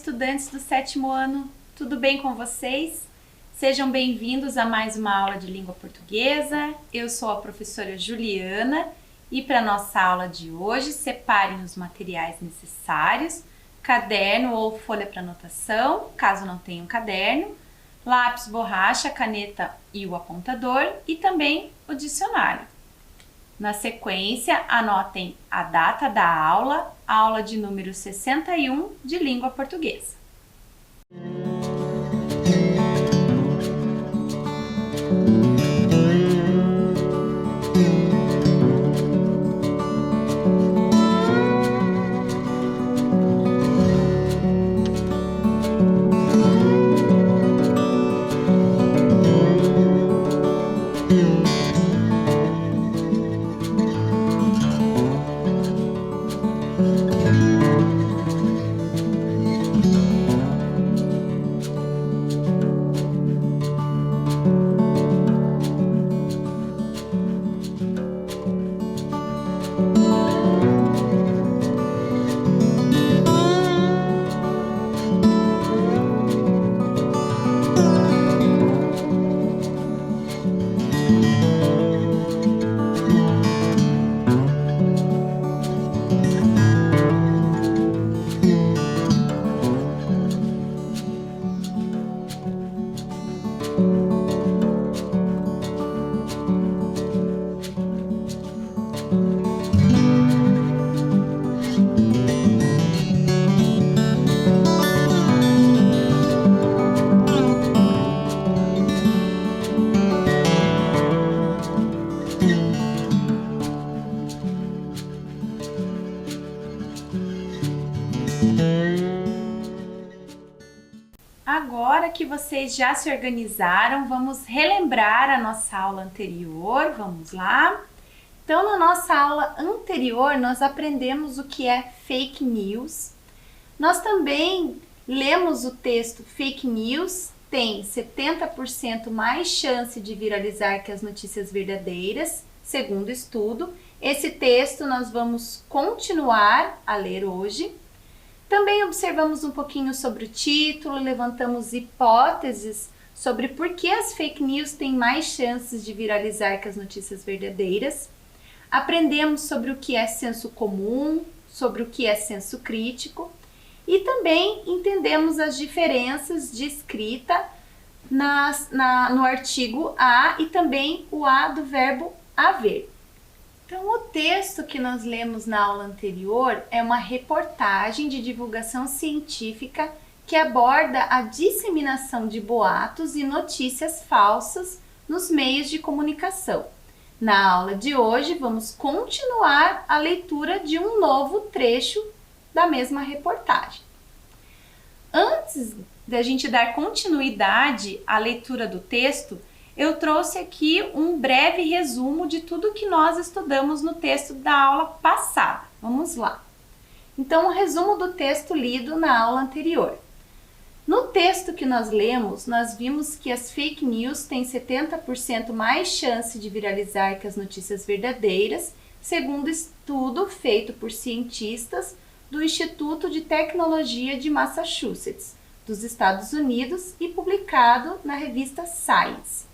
estudantes do 7º ano, tudo bem com vocês? Sejam bem-vindos a mais uma aula de língua portuguesa. Eu sou a professora Juliana e para nossa aula de hoje, separem os materiais necessários, caderno ou folha para anotação, caso não tenham caderno, lápis, borracha, caneta e o apontador e também o dicionário. Na sequência, anotem a data da aula de número 61 de língua portuguesa. Agora que vocês já se organizaram, vamos relembrar a nossa aula anterior, vamos lá? Então, na nossa aula anterior, nós aprendemos o que é fake news. Nós também lemos o texto fake news, tem 70% mais chance de viralizar que as notícias verdadeiras, segundo estudo. Esse texto nós vamos continuar a ler hoje. Também observamos um pouquinho sobre o título, levantamos hipóteses sobre por que as fake news têm mais chances de viralizar que as notícias verdadeiras. Aprendemos sobre o que é senso comum, sobre o que é senso crítico e também entendemos as diferenças de escrita no artigo a e também o a do verbo haver. Então, o texto que nós lemos na aula anterior é uma reportagem de divulgação científica que aborda a disseminação de boatos e notícias falsas nos meios de comunicação. Na aula de hoje, vamos continuar a leitura de um novo trecho da mesma reportagem. Antes da gente dar continuidade à leitura do texto, eu trouxe aqui um breve resumo de tudo que nós estudamos no texto da aula passada. Vamos lá. Então, o resumo do texto lido na aula anterior. No texto que nós lemos, nós vimos que as fake news têm 70% mais chance de viralizar que as notícias verdadeiras, segundo estudo feito por cientistas do Instituto de Tecnologia de Massachusetts, dos Estados Unidos e publicado na revista Science.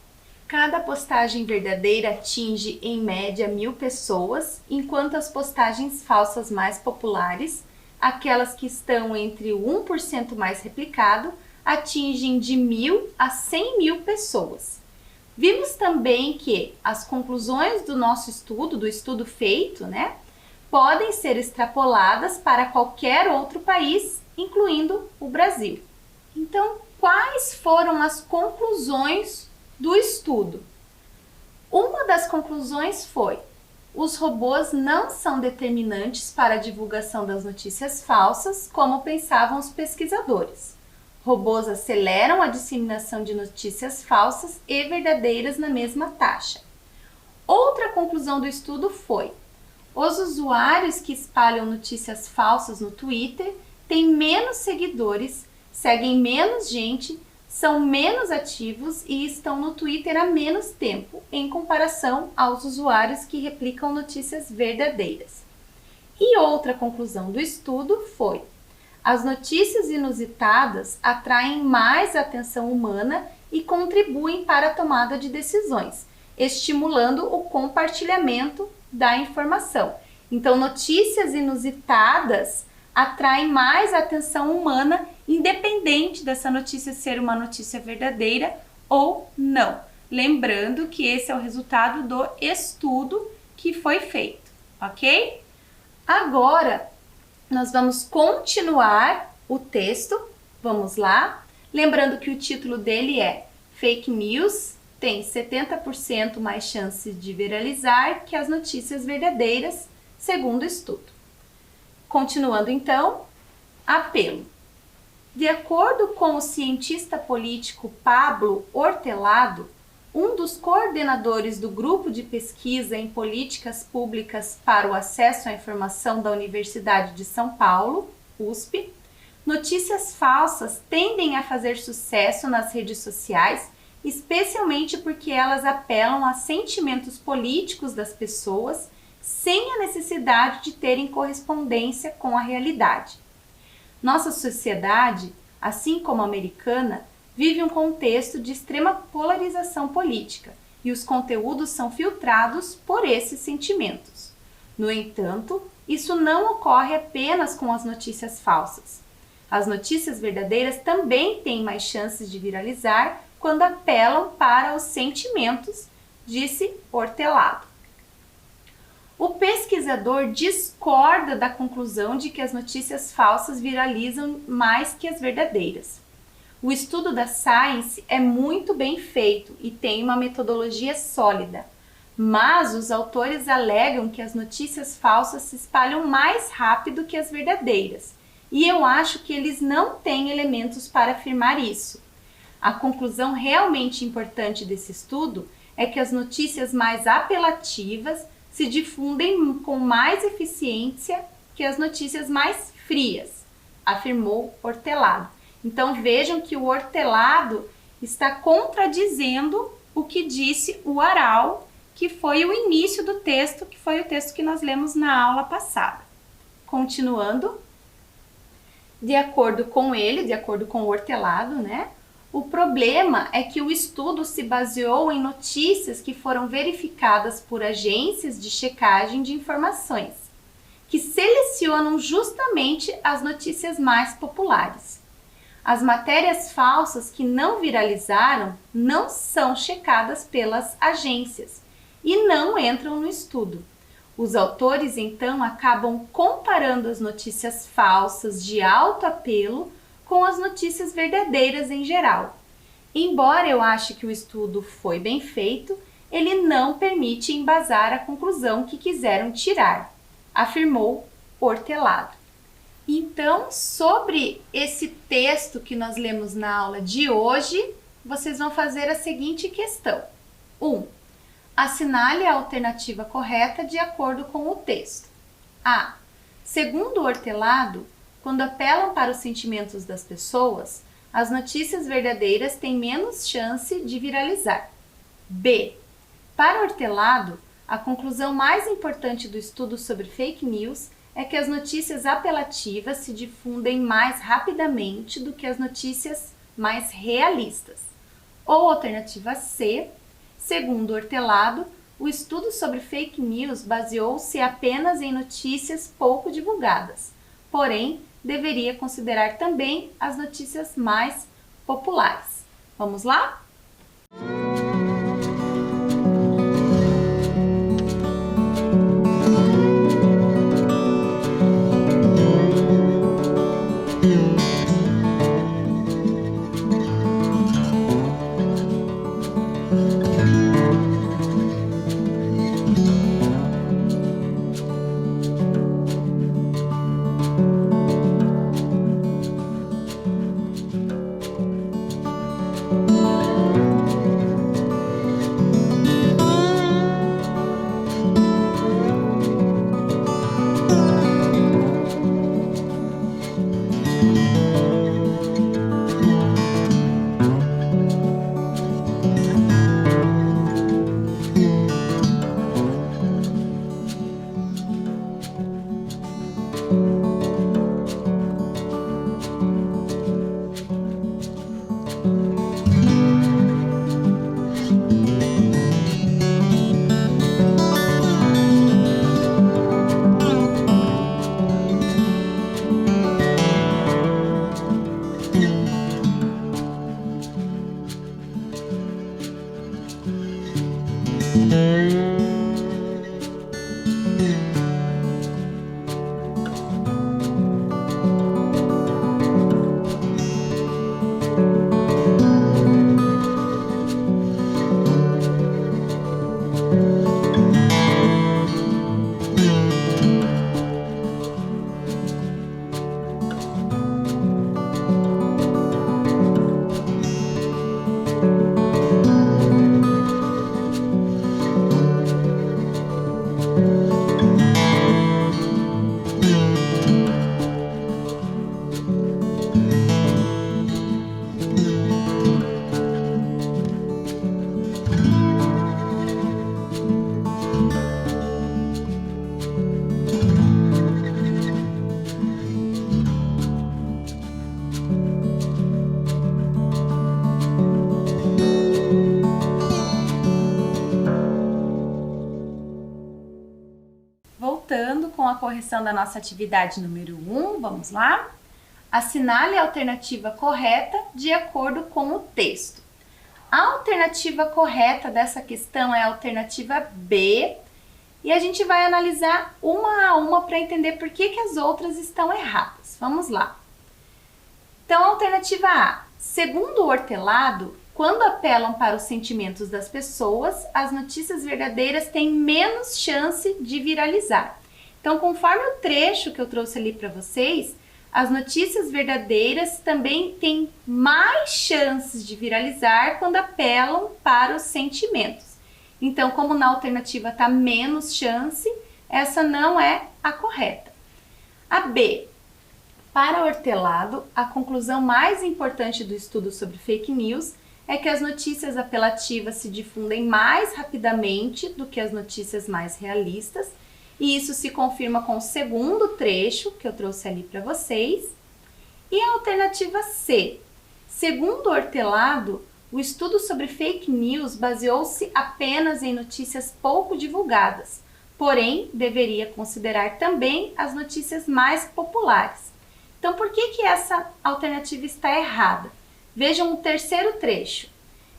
Cada postagem verdadeira atinge, em média, 1.000 pessoas, enquanto as postagens falsas mais populares, aquelas que estão entre o 1% mais replicado, atingem de 1.000 a 100.000 pessoas. Vimos também que as conclusões do nosso estudo, do estudo feito, podem ser extrapoladas para qualquer outro país, incluindo o Brasil. Então, quais foram as conclusões do estudo? Uma das conclusões foi: os robôs não são determinantes para a divulgação das notícias falsas, como pensavam os pesquisadores. Robôs aceleram a disseminação de notícias falsas e verdadeiras na mesma taxa. Outra conclusão do estudo foi: os usuários que espalham notícias falsas no Twitter têm menos seguidores, seguem menos gente, são menos ativos e estão no Twitter há menos tempo, em comparação aos usuários que replicam notícias verdadeiras. E outra conclusão do estudo foi: As notícias inusitadas atraem mais atenção humana e contribuem para a tomada de decisões, estimulando o compartilhamento da informação. Então, notícias inusitadas atraem mais atenção humana, independente dessa notícia ser uma notícia verdadeira ou não. Lembrando que esse é o resultado do estudo que foi feito, ok? Agora, nós vamos continuar o texto. Vamos lá. Lembrando que o título dele é Fake News tem 70% mais chances de viralizar que as notícias verdadeiras, segundo o estudo. Continuando então, apelo. De acordo com o cientista político Pablo Hortelado, um dos coordenadores do Grupo de Pesquisa em Políticas Públicas para o Acesso à Informação da Universidade de São Paulo, USP, notícias falsas tendem a fazer sucesso nas redes sociais, especialmente porque elas apelam a sentimentos políticos das pessoas sem a necessidade de terem correspondência com a realidade. Nossa sociedade, assim como a americana, vive um contexto de extrema polarização política e os conteúdos são filtrados por esses sentimentos. No entanto, isso não ocorre apenas com as notícias falsas. As notícias verdadeiras também têm mais chances de viralizar quando apelam para os sentimentos, disse Hortelado. O pesquisador discorda da conclusão de que as notícias falsas viralizam mais que as verdadeiras. O estudo da Science é muito bem feito e tem uma metodologia sólida, mas os autores alegam que as notícias falsas se espalham mais rápido que as verdadeiras, e eu acho que eles não têm elementos para afirmar isso. A conclusão realmente importante desse estudo é que as notícias mais apelativas se difundem com mais eficiência que as notícias mais frias, afirmou Hortelado. Então vejam que o Hortelado está contradizendo o que disse o Aral, que foi o início do texto, que foi o texto que nós lemos na aula passada. Continuando, de acordo com ele, de acordo com o Hortelado, né? O problema é que o estudo se baseou em notícias que foram verificadas por agências de checagem de informações, que selecionam justamente as notícias mais populares. As matérias falsas que não viralizaram não são checadas pelas agências e não entram no estudo. Os autores, então, acabam comparando as notícias falsas de alto apelo com as notícias verdadeiras em geral. Embora eu ache que o estudo foi bem feito, ele não permite embasar a conclusão que quiseram tirar, afirmou Hortelado. Então, sobre esse texto que nós lemos na aula de hoje, vocês vão fazer a seguinte questão. 1. Assinale a alternativa correta de acordo com o texto. A. Segundo Hortelado, quando apelam para os sentimentos das pessoas, as notícias verdadeiras têm menos chance de viralizar. B. Para Hortelado, a conclusão mais importante do estudo sobre fake news é que as notícias apelativas se difundem mais rapidamente do que as notícias mais realistas. Ou alternativa C, segundo Hortelado, o estudo sobre fake news baseou-se apenas em notícias pouco divulgadas, porém, deveria considerar também as notícias mais populares. Vamos lá? correção da nossa atividade número 1, vamos lá? Assinale a alternativa correta de acordo com o texto. A alternativa correta dessa questão é a alternativa B, e a gente vai analisar uma a uma para entender por que as outras estão erradas. Vamos lá. Então, a alternativa A. Segundo o Hortelado, quando apelam para os sentimentos das pessoas, as notícias verdadeiras têm menos chance de viralizar. Então, conforme o trecho que eu trouxe ali para vocês, as notícias verdadeiras também têm mais chances de viralizar quando apelam para os sentimentos. Então, como na alternativa está menos chance, essa não é a correta. A B. Para Hortelado, a conclusão mais importante do estudo sobre fake news é que as notícias apelativas se difundem mais rapidamente do que as notícias mais realistas, e isso se confirma com o segundo trecho que eu trouxe ali para vocês. E a alternativa C. Segundo Hortelado, o estudo sobre fake news baseou-se apenas em notícias pouco divulgadas, porém deveria considerar também as notícias mais populares. Então, por que essa alternativa está errada? Vejam o terceiro trecho.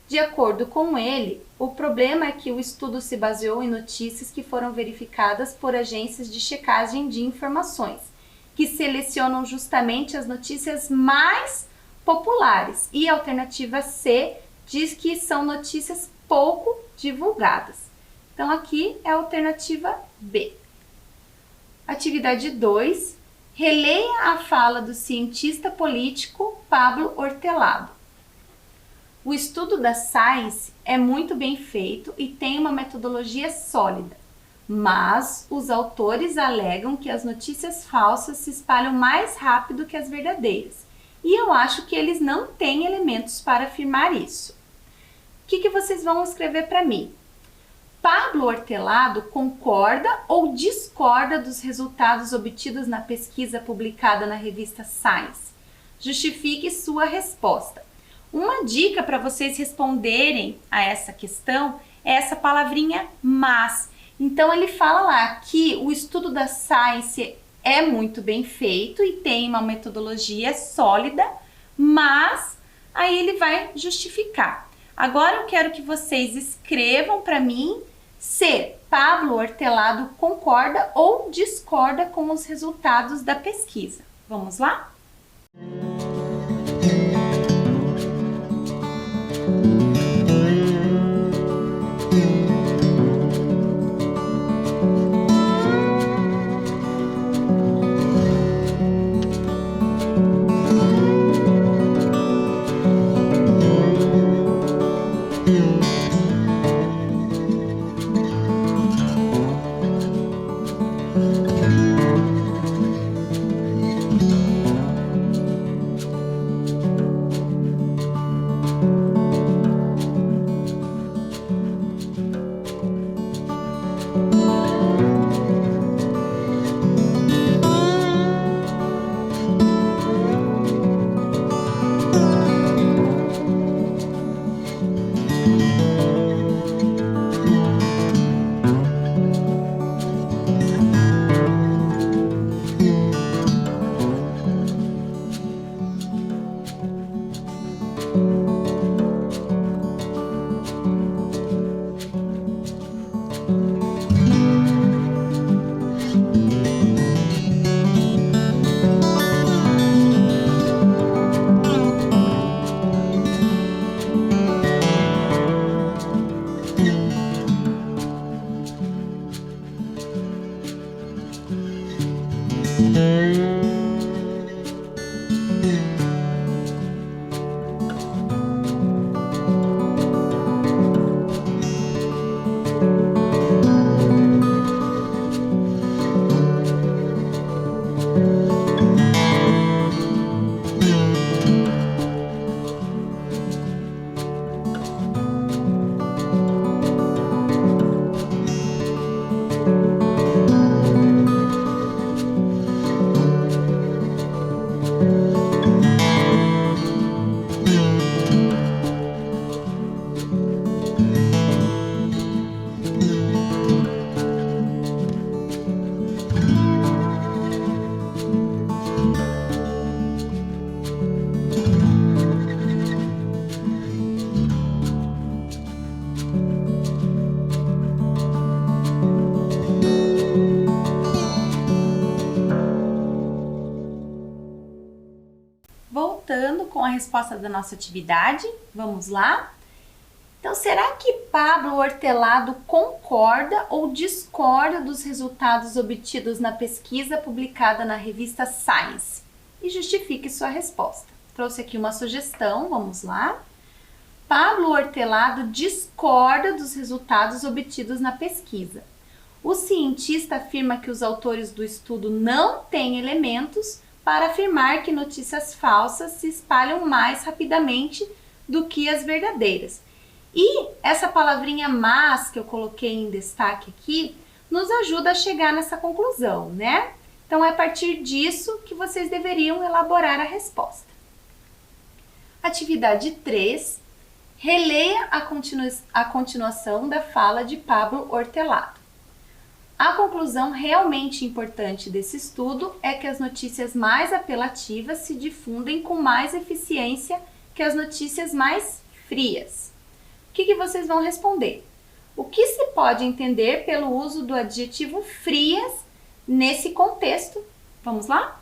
De acordo com ele, o problema é que o estudo se baseou em notícias que foram verificadas por agências de checagem de informações, que selecionam justamente as notícias mais populares. E a alternativa C diz que são notícias pouco divulgadas. Então, aqui é a alternativa B. Atividade 2. Releia a fala do cientista político Pablo Hortelado. O estudo da Science é muito bem feito e tem uma metodologia sólida, mas os autores alegam que as notícias falsas se espalham mais rápido que as verdadeiras, e eu acho que eles não têm elementos para afirmar isso. O que vocês vão escrever para mim? Pablo Hortelado concorda ou discorda dos resultados obtidos na pesquisa publicada na revista Science? Justifique sua resposta. Uma dica para vocês responderem a essa questão é essa palavrinha mas. Então, ele fala lá que o estudo da Science é muito bem feito e tem uma metodologia sólida, mas aí ele vai justificar. Agora eu quero que vocês escrevam para mim se Pablo Hortelado concorda ou discorda com os resultados da pesquisa. Vamos lá? resposta da nossa atividade. Vamos lá? Então, será que Pablo Hortelado concorda ou discorda dos resultados obtidos na pesquisa publicada na revista Science? E justifique sua resposta. Trouxe aqui uma sugestão, vamos lá. Pablo Hortelado discorda dos resultados obtidos na pesquisa. O cientista afirma que os autores do estudo não têm elementos para afirmar que notícias falsas se espalham mais rapidamente do que as verdadeiras. E essa palavrinha mas que eu coloquei em destaque aqui nos ajuda a chegar nessa conclusão, né? Então é a partir disso que vocês deveriam elaborar a resposta. Atividade 3. Releia a continuação da fala de Pablo Hortelado. A conclusão realmente importante desse estudo é que as notícias mais apelativas se difundem com mais eficiência que as notícias mais frias. O que vocês vão responder? O que se pode entender pelo uso do adjetivo frias nesse contexto? Vamos lá?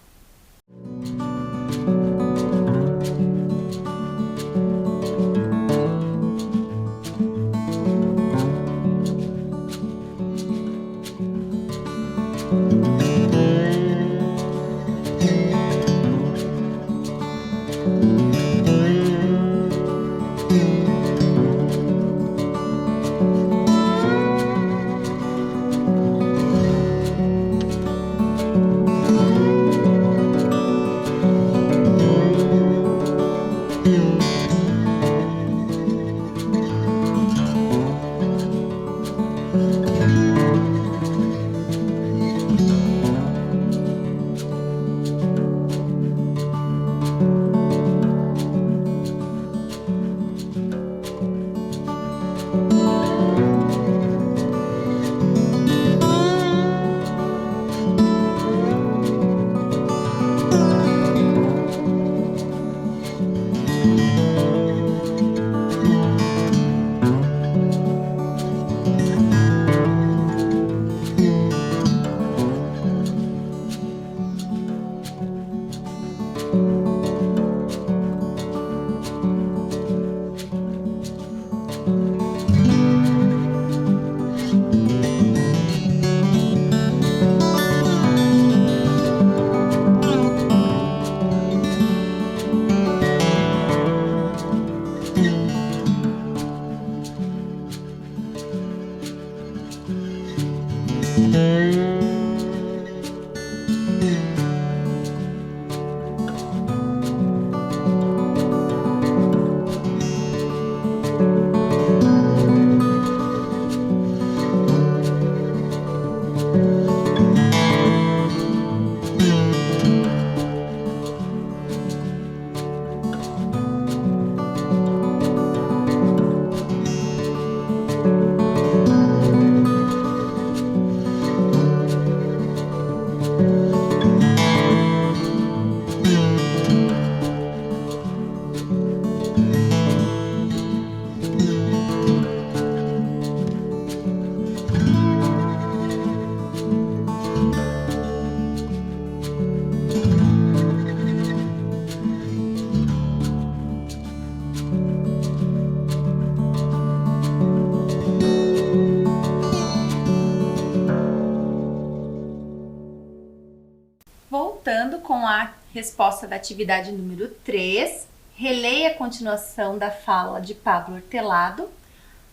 Voltando com a resposta da atividade número 3, releia a continuação da fala de Pablo Hortelado.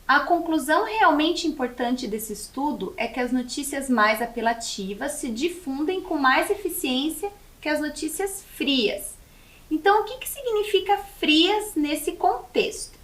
A conclusão realmente importante desse estudo é que as notícias mais apelativas se difundem com mais eficiência que as notícias frias. Então, o que significa frias nesse contexto?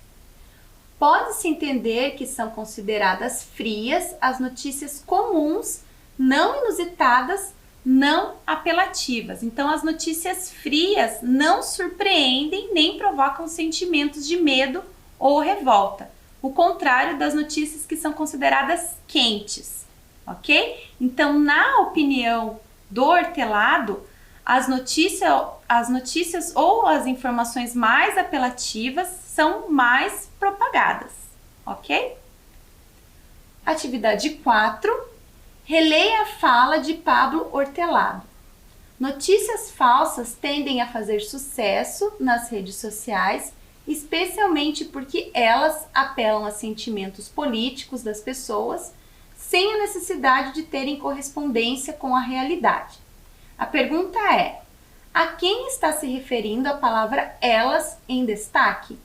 Pode-se entender que são consideradas frias as notícias comuns, não inusitadas, não apelativas. Então, as notícias frias não surpreendem nem provocam sentimentos de medo ou revolta. O contrário das notícias que são consideradas quentes, ok? Então, na opinião do Hortelado, as notícias ou as informações mais apelativas são mais propagadas, ok? Atividade 4. Releia a fala de Pablo Hortelado. Notícias falsas tendem a fazer sucesso nas redes sociais, especialmente porque elas apelam a sentimentos políticos das pessoas, sem a necessidade de terem correspondência com a realidade. A pergunta é: a quem está se referindo a palavra elas em destaque?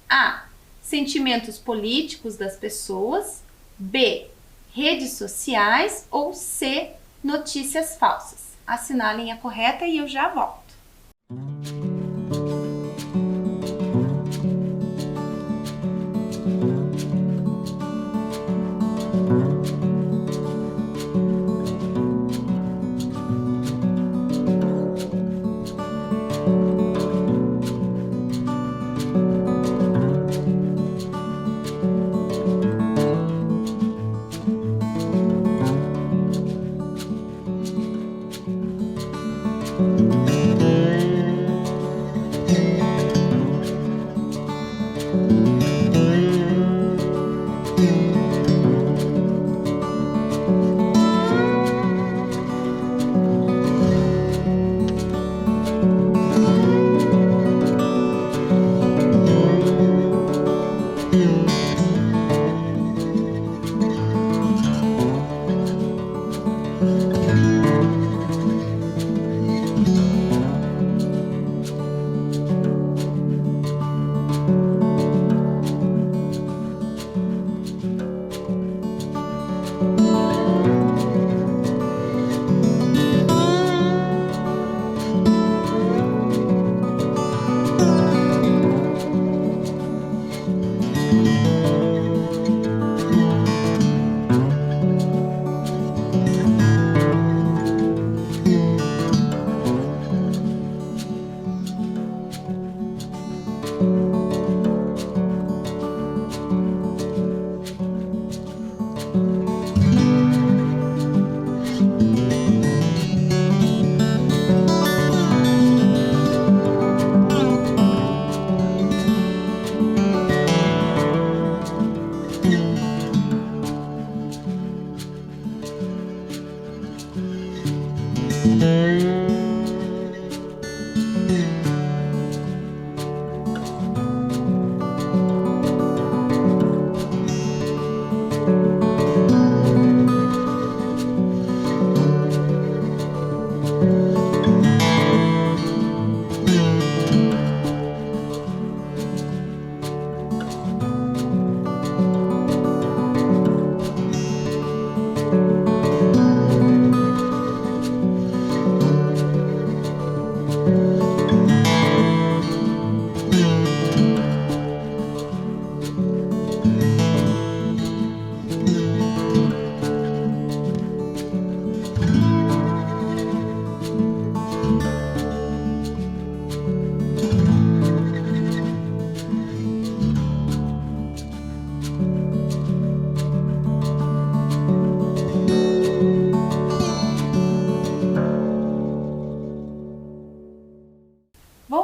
A. Sentimentos políticos das pessoas. B. Redes sociais. Ou C. Notícias falsas. Assinalem a correta e eu já volto.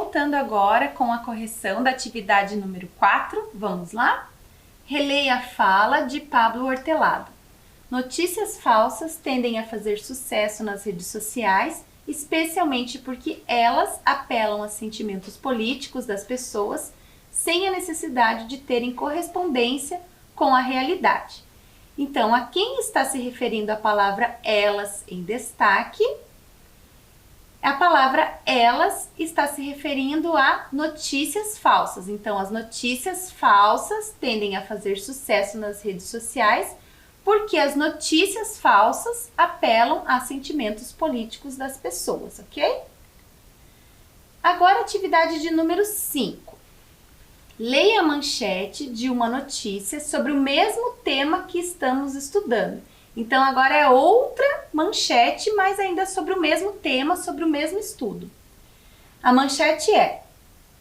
Voltando agora com a correção da atividade número 4, vamos lá? Releia a fala de Pablo Hortelado. Notícias falsas tendem a fazer sucesso nas redes sociais, especialmente porque elas apelam a sentimentos políticos das pessoas sem a necessidade de terem correspondência com a realidade. Então, a quem está se referindo a palavra elas em destaque? A palavra elas está se referindo a notícias falsas. Então, as notícias falsas tendem a fazer sucesso nas redes sociais porque as notícias falsas apelam a sentimentos políticos das pessoas, ok? Agora, atividade de número 5. Leia a manchete de uma notícia sobre o mesmo tema que estamos estudando. Então, agora é outra manchete, mas ainda sobre o mesmo tema, sobre o mesmo estudo. A manchete é: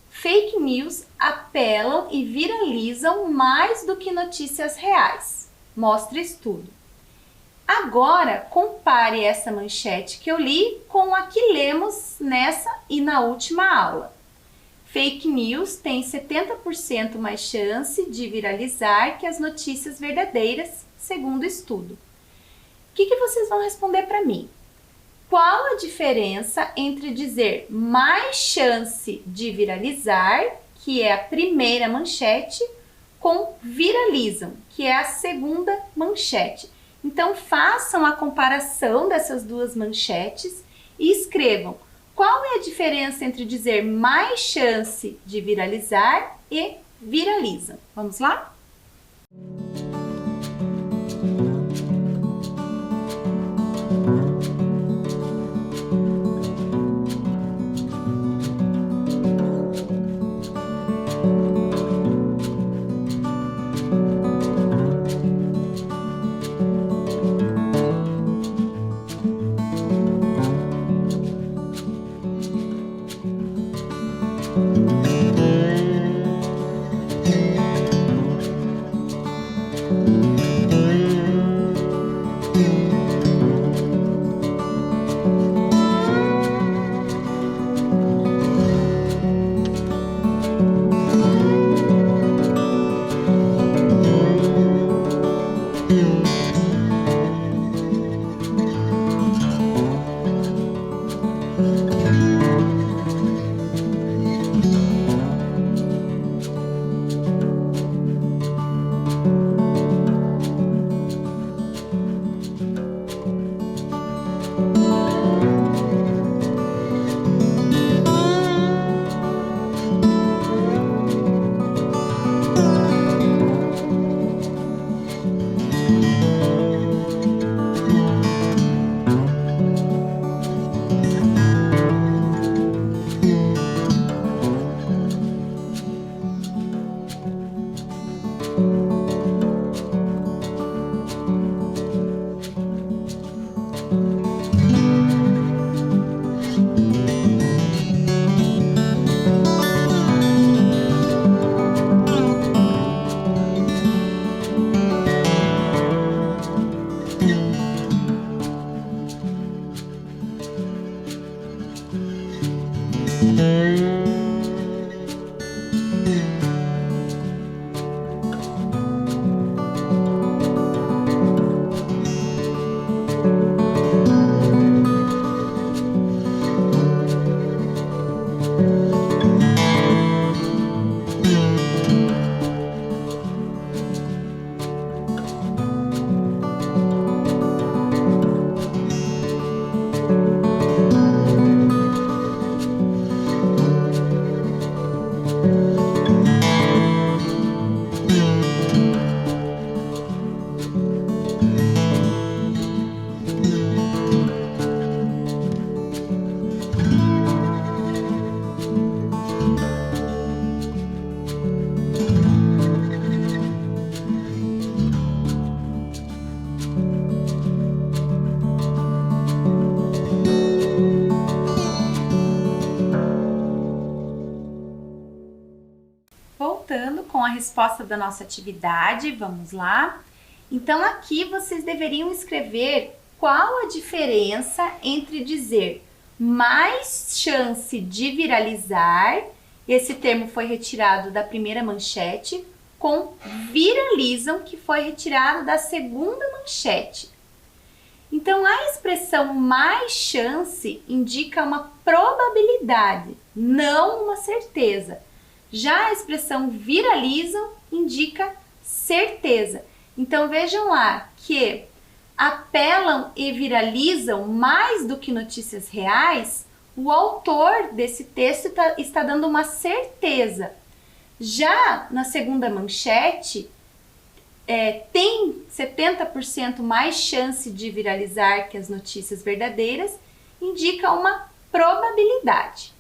fake news apelam e viralizam mais do que notícias reais. Mostra estudo. Agora, compare essa manchete que eu li com a que lemos nessa e na última aula. Fake news tem 70% mais chance de viralizar que as notícias verdadeiras, segundo o estudo. O que vocês vão responder para mim? Qual a diferença entre dizer mais chance de viralizar, que é a primeira manchete, com viralizam, que é a segunda manchete? Então, façam a comparação dessas duas manchetes e escrevam qual é a diferença entre dizer mais chance de viralizar e viralizam. Vamos lá? Voltando com a resposta da nossa atividade, vamos lá? Então, aqui vocês deveriam escrever qual a diferença entre dizer mais chance de viralizar, esse termo foi retirado da primeira manchete, com viralizam, que foi retirado da segunda manchete. Então, a expressão mais chance indica uma probabilidade, não uma certeza. Já a expressão viralizam indica certeza. Então vejam lá que apelam e viralizam mais do que notícias reais, o autor desse texto está dando uma certeza. Já na segunda manchete, tem 70% mais chance de viralizar que as notícias verdadeiras, indica uma probabilidade.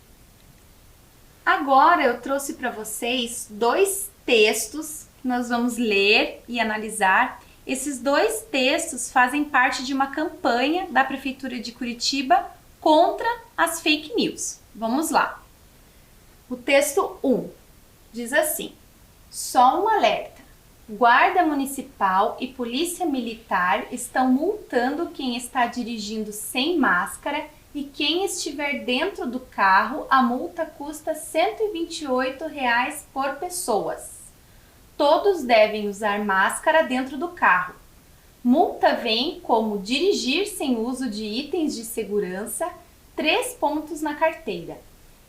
Agora eu trouxe para vocês dois textos que nós vamos ler e analisar. Esses dois textos fazem parte de uma campanha da Prefeitura de Curitiba contra as fake news. Vamos lá. O texto 1 diz assim: só um alerta. Guarda Municipal e Polícia Militar estão multando quem está dirigindo sem máscara e quem estiver dentro do carro, a multa custa R$ 128 por pessoas. Todos devem usar máscara dentro do carro. Multa vem como dirigir sem uso de itens de segurança, 3 pontos na carteira.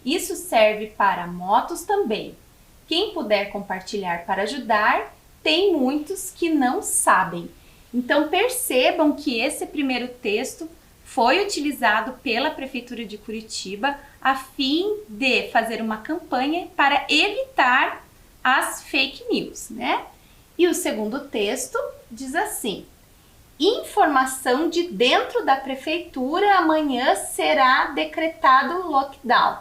Isso serve para motos também. Quem puder compartilhar para ajudar, tem muitos que não sabem. Então percebam que esse primeiro texto foi utilizado pela Prefeitura de Curitiba a fim de fazer uma campanha para evitar as fake news, né? E o segundo texto diz assim: informação de dentro da prefeitura, amanhã será decretado lockdown,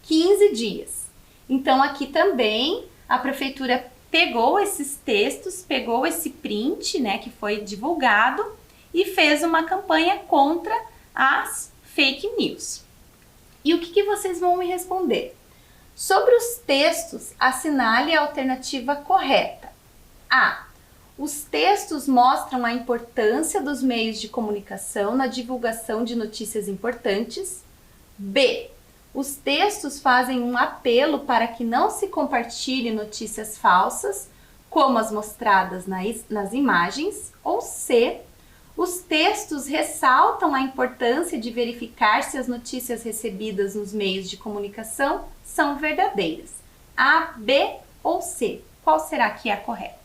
15 dias. Então aqui também a prefeitura pegou esses textos, pegou esse print, né, que foi divulgado e fez uma campanha contra as fake news. E o que vocês vão me responder? Sobre os textos, assinale a alternativa correta. A. Os textos mostram a importância dos meios de comunicação na divulgação de notícias importantes. B. Os textos fazem um apelo para que não se compartilhe notícias falsas, como as mostradas nas imagens. Ou C. Os textos ressaltam a importância de verificar se as notícias recebidas nos meios de comunicação são verdadeiras. A, B ou C? Qual será que é a correta?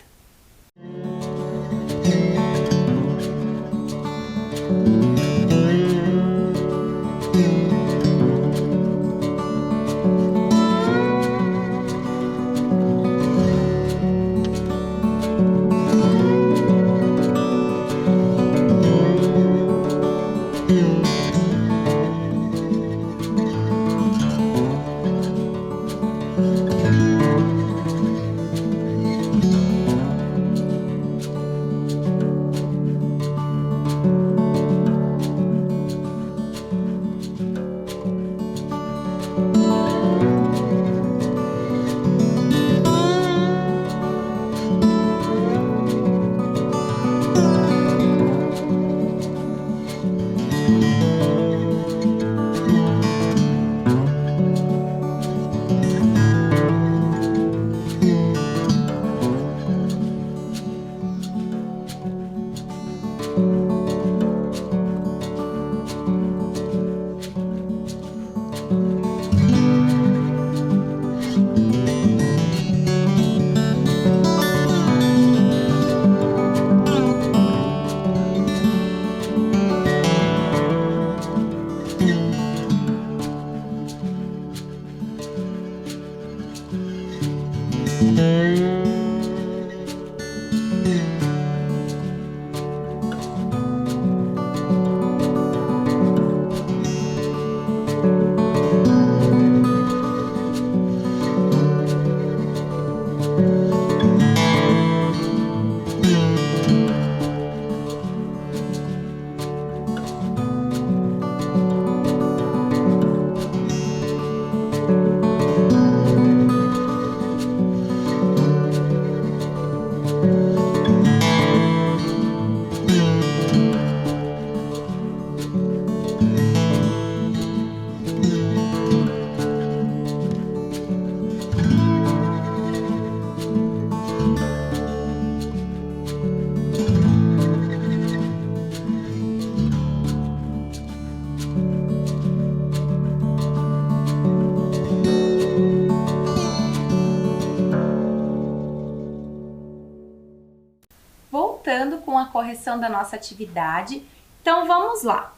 Voltando com a correção da nossa atividade, então vamos lá.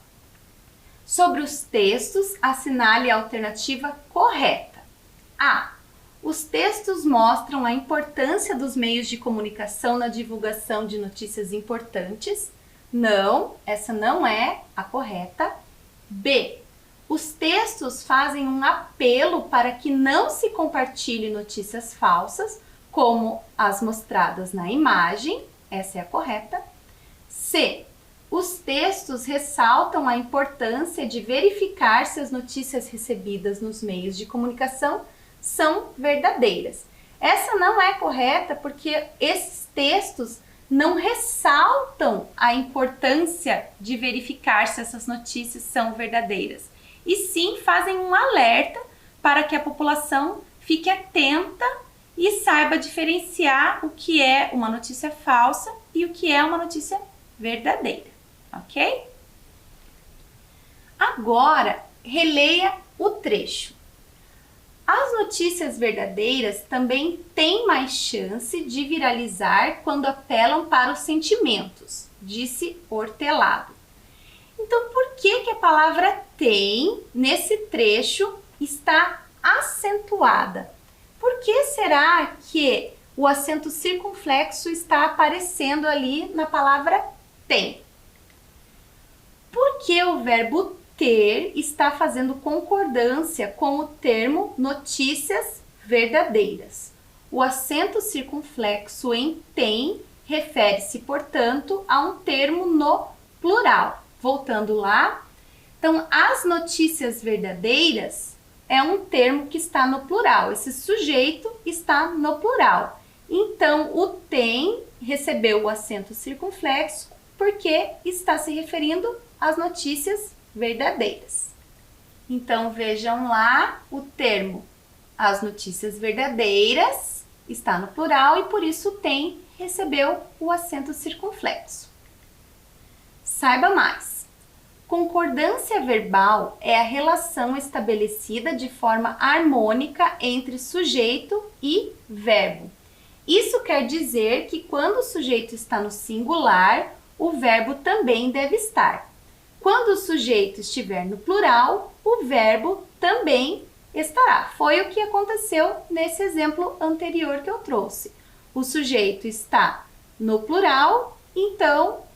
Sobre os textos, assinale a alternativa correta. A. Os textos mostram a importância dos meios de comunicação na divulgação de notícias importantes. Não, essa não é a correta. B. Os textos fazem um apelo para que não se compartilhe notícias falsas, como as mostradas na imagem. Essa é a correta. C. Os textos ressaltam a importância de verificar se as notícias recebidas nos meios de comunicação são verdadeiras. Essa não é correta porque esses textos não ressaltam a importância de verificar se essas notícias são verdadeiras, e sim fazem um alerta para que a população fique atenta e saiba diferenciar o que é uma notícia falsa e o que é uma notícia verdadeira, ok? Agora, releia o trecho. As notícias verdadeiras também têm mais chance de viralizar quando apelam para os sentimentos, disse Hortelado. Então, por que a palavra tem, nesse trecho, está acentuada? Por que será que o acento circunflexo está aparecendo ali na palavra tem? Porque o verbo ter está fazendo concordância com o termo notícias verdadeiras. O acento circunflexo em tem refere-se, portanto, a um termo no plural. Voltando lá, então, as notícias verdadeiras é um termo que está no plural. Esse sujeito está no plural. Então, o tem recebeu o acento circunflexo porque está se referindo às notícias verdadeiras. Então, vejam lá o termo as notícias verdadeiras está no plural e por isso tem recebeu o acento circunflexo. Saiba mais. Concordância verbal é a relação estabelecida de forma harmônica entre sujeito e verbo. Isso quer dizer que quando o sujeito está no singular, o verbo também deve estar. Quando o sujeito estiver no plural, o verbo também estará. Foi o que aconteceu nesse exemplo anterior que eu trouxe. O sujeito está no plural, então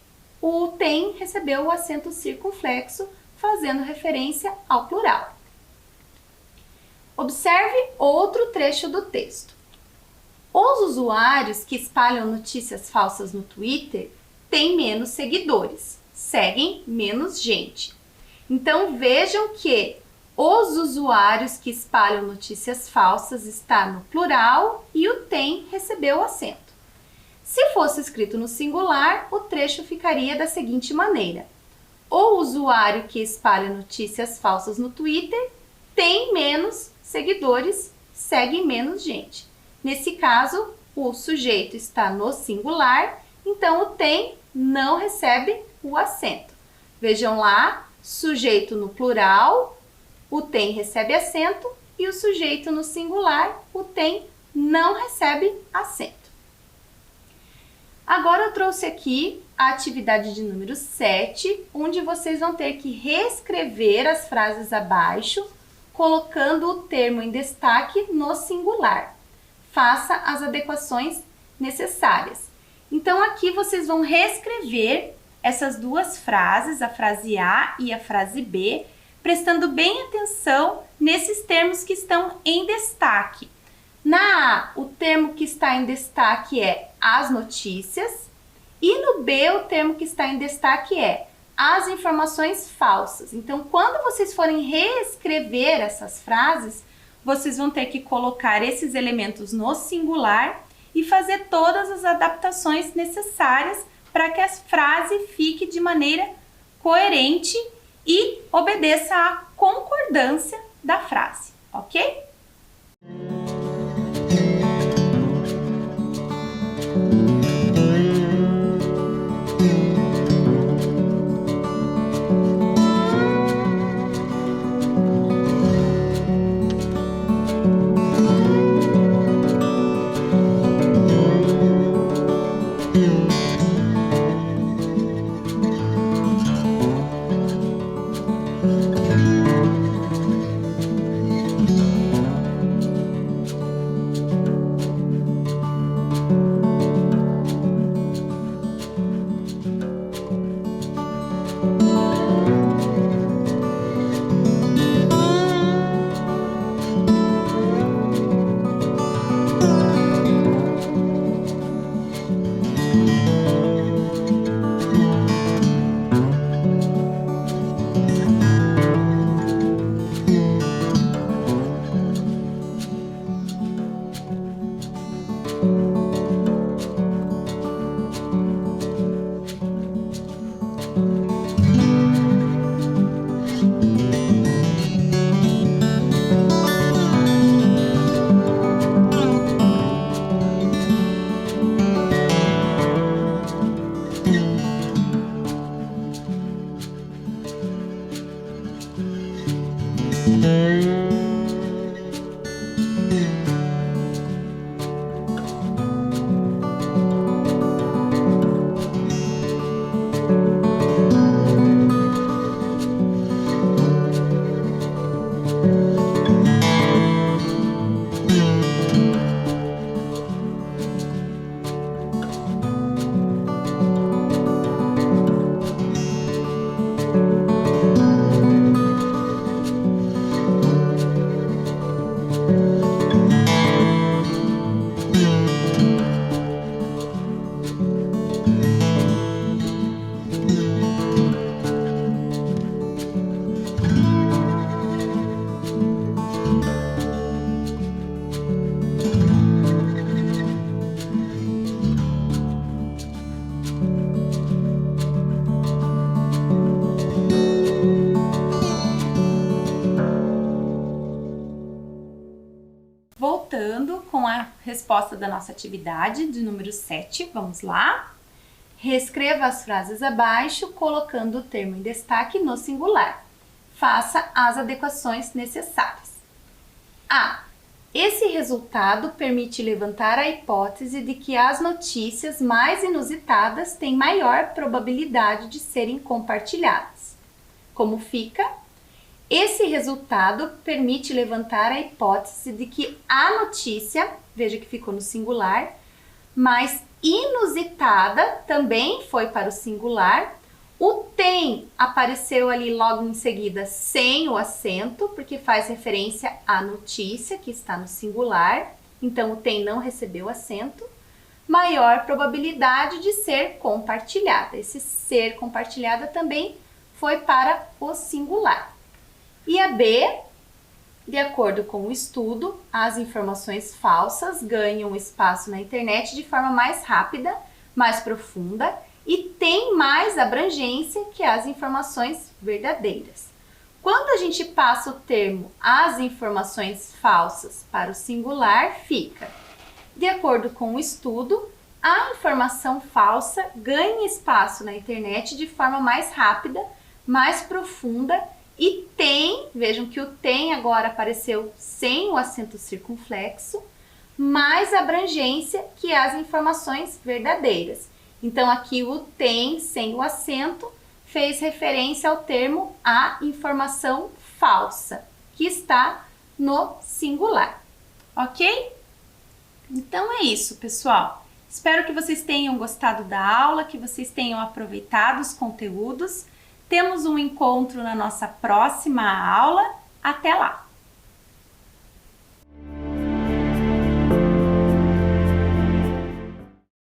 o tem recebeu o acento circunflexo, fazendo referência ao plural. Observe outro trecho do texto. Os usuários que espalham notícias falsas no Twitter têm menos seguidores, seguem menos gente. Então vejam que os usuários que espalham notícias falsas está no plural e o tem recebeu o acento. Se fosse escrito no singular, o trecho ficaria da seguinte maneira: o usuário que espalha notícias falsas no Twitter tem menos seguidores, segue menos gente. Nesse caso, o sujeito está no singular, então o tem não recebe o acento. Vejam lá, sujeito no plural, o tem recebe acento e o sujeito no singular, o tem não recebe acento. Agora eu trouxe aqui a atividade de número 7, onde vocês vão ter que reescrever as frases abaixo, colocando o termo em destaque no singular. Faça as adequações necessárias. Então, aqui vocês vão reescrever essas duas frases, a frase A e a frase B, prestando bem atenção nesses termos que estão em destaque. Na A, o termo que está em destaque é as notícias, e no B, o termo que está em destaque é as informações falsas. Então, quando vocês forem reescrever essas frases, vocês vão ter que colocar esses elementos no singular e fazer todas as adaptações necessárias para que a frase fique de maneira coerente e obedeça à concordância da frase, ok? resposta da nossa atividade de número 7. Vamos lá? Reescreva as frases abaixo, colocando o termo em destaque no singular. Faça as adequações necessárias. A. Esse resultado permite levantar a hipótese de que as notícias mais inusitadas têm maior probabilidade de serem compartilhadas. Como fica? Esse resultado permite levantar a hipótese de que a notícia, veja que ficou no singular, mais inusitada também foi para o singular. O tem apareceu ali logo em seguida sem o acento, porque faz referência à notícia que está no singular. Então, o tem não recebeu acento. Maior probabilidade de ser compartilhada. Esse ser compartilhada também foi para o singular. E a B, de acordo com o estudo, as informações falsas ganham espaço na internet de forma mais rápida, mais profunda e tem mais abrangência que as informações verdadeiras. Quando a gente passa o termo as informações falsas para o singular, fica: de acordo com o estudo, a informação falsa ganha espaço na internet de forma mais rápida, mais profunda e tem, vejam que o tem agora apareceu sem o acento circunflexo, mais abrangência que as informações verdadeiras. Então, aqui o tem sem o acento fez referência ao termo a informação falsa, que está no singular, ok? Então é isso, pessoal. Espero que vocês tenham gostado da aula, que vocês tenham aproveitado os conteúdos. Temos um encontro na nossa próxima aula. Até lá!